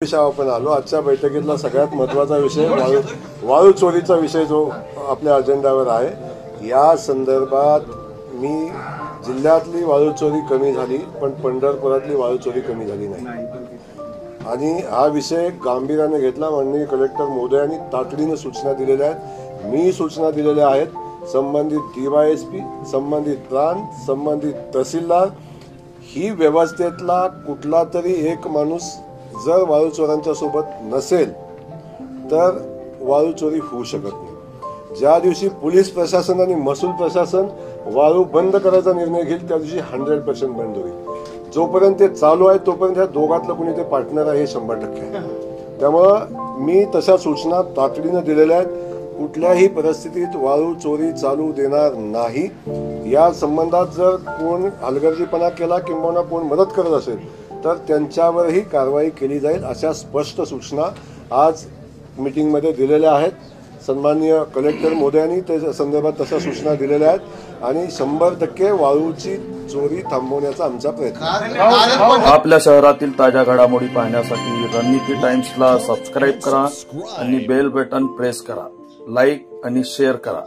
विषय आपण आलो. आजच्या बैठकीतला सगळ्यात महत्त्वाचा विषय वाळू चोरीचा विषय जो आपल्या अजेंड्यावर आहे. या संदर्भात मी जिल्ह्यातली वाळू चोरी कमी झाली पण पंढरपुरातली वाळू चोरी कमी झाली नाही आणि हा विषय गांभीर्याने घेतला. माननीय कलेक्टर महोदयांनी तातडीने सूचना दिलेल्या आहेत. मी सूचना दिलेल्या आहेत. संबंधित डीवायएसपी, संबंधित प्रांत, संबंधित तहसीलदार, ही व्यवस्थेतला कुठला तरी एक माणूस जर वाळू चोरांच्या सोबत नसेल तर वाळू चोरी होऊ शकत नाही. ज्या दिवशी पोलीस प्रशासन आणि महसूल प्रशासन वाळू बंद करायचा निर्णय घेईल त्या दिवशी 100% बंद होईल. जोपर्यंत ते चालू आहे तोपर्यंत ह्या दोघातलं कोणी ते पार्टनर आहे हे 100% आहे. त्यामुळं मी तशा सूचना तातडीनं दिलेल्या आहेत. कुठल्याही परिस्थितीत वाळू चोरी चालू देणार नाही. या संबंधात जर कोण हलगर्जीपणा केला किंवा कोण मदत करत असेल तर त्यांच्यावरही कारवाई केली जाईल अशा स्पष्ट सूचना आज मीटिंगमध्ये दिलेल्या आहेत. सन्माननीय कलेक्टर महोदयांनी त्या संदर्भात तशा सूचना दिलेल्या आहेत आणि 100% वाळूची चोरी थांबवण्याचा आमचा प्रयत्न. आपल्या शहरातील ताज्या घडामोडी पाहण्यासाठी रणनीती टाइम्सला सबस्क्राईब करा आणि बेल बटन प्रेस करा. लाईक आणि शेअर करा.